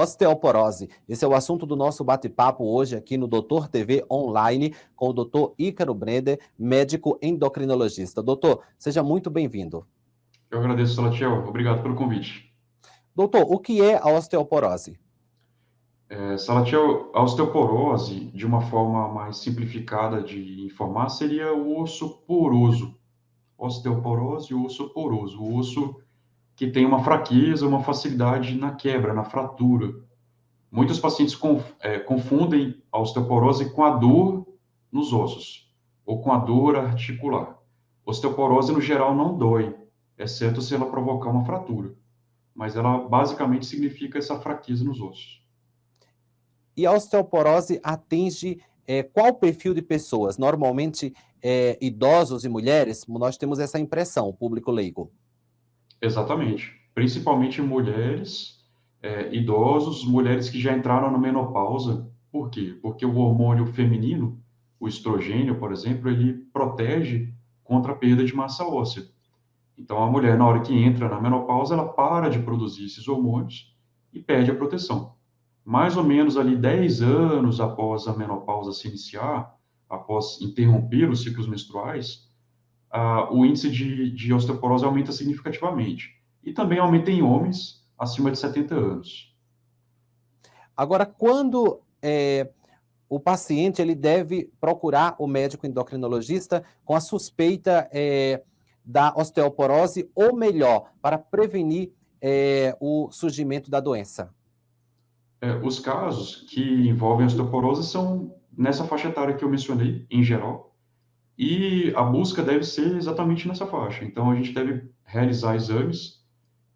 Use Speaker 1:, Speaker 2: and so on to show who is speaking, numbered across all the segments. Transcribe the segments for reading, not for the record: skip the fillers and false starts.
Speaker 1: Osteoporose. Esse é o assunto do nosso bate-papo hoje aqui no Doutor TV Online com o Dr. Ícaro Breder, médico endocrinologista. Doutor, seja muito bem-vindo.
Speaker 2: Eu agradeço, Salatiel. Obrigado pelo convite.
Speaker 1: Doutor, o que é a osteoporose?
Speaker 2: Salatiel, a osteoporose, de uma forma mais simplificada de informar, seria o osso poroso. Osteoporose e osso poroso. O osso que tem uma fraqueza, uma facilidade na quebra, na fratura. Muitos pacientes confundem a osteoporose com a dor nos ossos, ou com a dor articular. Osteoporose, no geral, não dói, exceto se ela provocar uma fratura. Mas ela basicamente significa essa fraqueza nos ossos.
Speaker 1: E a osteoporose atinge qual perfil de pessoas? Normalmente, idosos e mulheres? Nós temos essa impressão, o público leigo.
Speaker 2: Exatamente. Principalmente mulheres, idosos, mulheres que já entraram na menopausa. Por quê? Porque o hormônio feminino, o estrogênio, por exemplo, ele protege contra a perda de massa óssea. Então, a mulher, na hora que entra na menopausa, ela para de produzir esses hormônios e perde a proteção. Mais ou menos ali 10 anos após a menopausa se iniciar, após interromper os ciclos menstruais, o índice de osteoporose aumenta significativamente. E também aumenta em homens acima de 70 anos.
Speaker 1: Agora, quando o paciente ele deve procurar o médico endocrinologista com a suspeita da osteoporose, ou melhor, para prevenir o surgimento da doença?
Speaker 2: Os casos que envolvem osteoporose são nessa faixa etária que eu mencionei, em geral, e a busca deve ser exatamente nessa faixa. Então, a gente deve realizar exames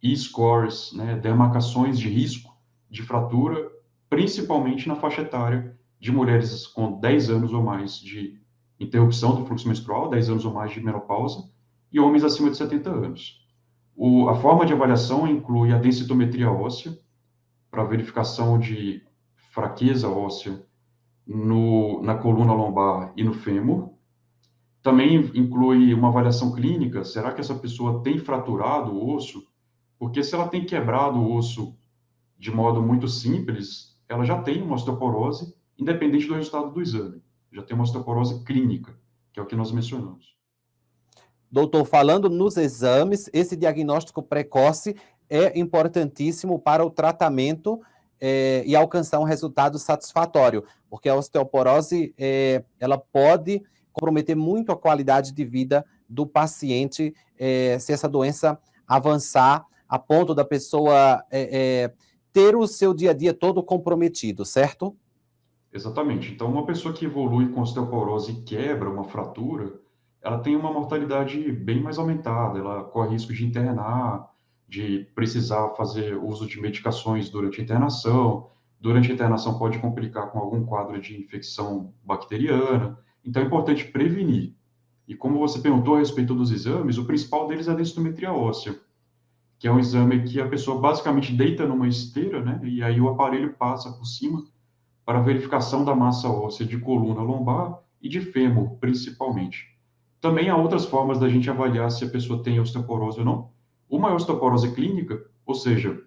Speaker 2: e scores, né, demarcações de risco de fratura, principalmente na faixa etária de mulheres com 10 anos ou mais de interrupção do fluxo menstrual, 10 anos ou mais de menopausa, e homens acima de 70 anos. A forma de avaliação inclui a densitometria óssea, para verificação de fraqueza óssea na coluna lombar e no fêmur. Também inclui uma avaliação clínica, será que essa pessoa tem fraturado o osso? Porque se ela tem quebrado o osso de modo muito simples, ela já tem uma osteoporose, independente do resultado do exame. Já tem uma osteoporose clínica, que é o que nós mencionamos.
Speaker 1: Doutor, falando nos exames, esse diagnóstico precoce é importantíssimo para o tratamento e alcançar um resultado satisfatório, porque a osteoporose ela pode comprometer muito a qualidade de vida do paciente se essa doença avançar a ponto da pessoa ter o seu dia a dia todo comprometido, certo?
Speaker 2: Exatamente. Então, uma pessoa que evolui com osteoporose e quebra uma fratura, ela tem uma mortalidade bem mais aumentada, ela corre risco de internar, de precisar fazer uso de medicações durante a internação. Durante a internação pode complicar com algum quadro de infecção bacteriana. Então, é importante prevenir. E como você perguntou a respeito dos exames, o principal deles é a densitometria óssea, que é um exame que a pessoa basicamente deita numa esteira, né? E aí o aparelho passa por cima para verificação da massa óssea de coluna lombar e de fêmur, principalmente. Também há outras formas da gente avaliar se a pessoa tem osteoporose ou não. Uma é a osteoporose clínica, ou seja,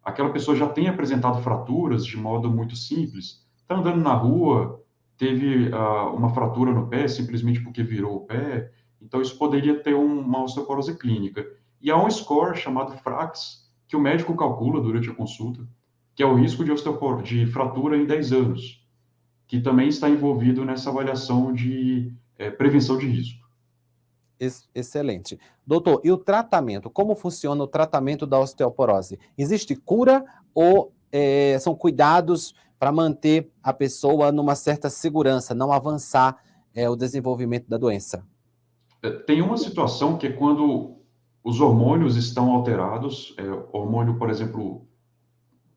Speaker 2: aquela pessoa já tem apresentado fraturas de modo muito simples, está andando na rua, teve uma fratura no pé simplesmente porque virou o pé, então isso poderia ter uma osteoporose clínica. E há um score chamado FRAX, que o médico calcula durante a consulta, que é o risco de fratura em 10 anos, que também está envolvido nessa avaliação de prevenção de risco.
Speaker 1: Excelente. Doutor, e o tratamento? Como funciona o tratamento da osteoporose? Existe cura ou são cuidados para manter a pessoa numa certa segurança, não avançar o desenvolvimento da doença?
Speaker 2: Tem uma situação que é quando os hormônios estão alterados, hormônio, por exemplo,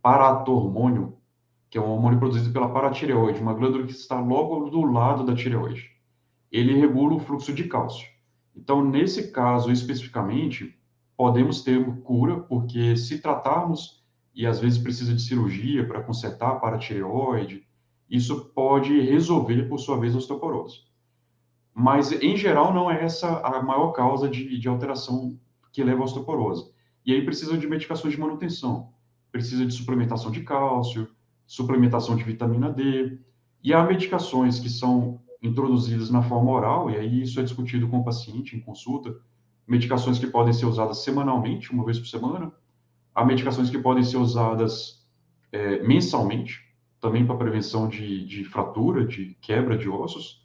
Speaker 2: paratormônio, que é um hormônio produzido pela paratireoide, uma glândula que está logo do lado da tireoide. Ele regula o fluxo de cálcio. Então, nesse caso especificamente, podemos ter cura, porque se tratarmos, e às vezes precisa de cirurgia para consertar a paratireoide, isso pode resolver, por sua vez, a osteoporose. Mas, em geral, não é essa a maior causa de alteração que leva à osteoporose. E aí precisa de medicações de manutenção, precisa de suplementação de cálcio, suplementação de vitamina D, e há medicações que são introduzidas na forma oral, e aí isso é discutido com o paciente em consulta, medicações que podem ser usadas semanalmente, uma vez por semana, há medicações que podem ser usadas mensalmente, também para prevenção de fratura, de quebra de ossos.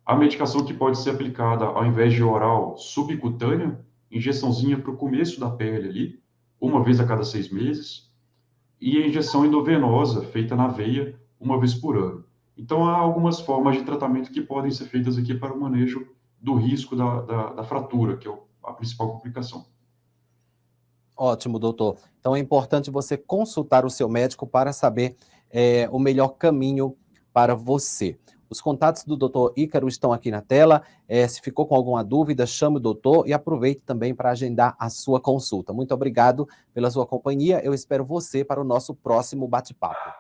Speaker 2: Há medicação que pode ser aplicada, ao invés de oral, subcutânea, injeçãozinha para o começo da pele ali, uma vez a cada 6 meses, e a injeção endovenosa, feita na veia, uma vez por ano. Então, há algumas formas de tratamento que podem ser feitas aqui para o manejo do risco da fratura, que é a principal complicação.
Speaker 1: Ótimo, doutor. Então é importante você consultar o seu médico para saber o melhor caminho para você. Os contatos do doutor Ícaro estão aqui na tela. Se ficou com alguma dúvida, chame o doutor e aproveite também para agendar a sua consulta. Muito obrigado pela sua companhia. Eu espero você para o nosso próximo bate-papo.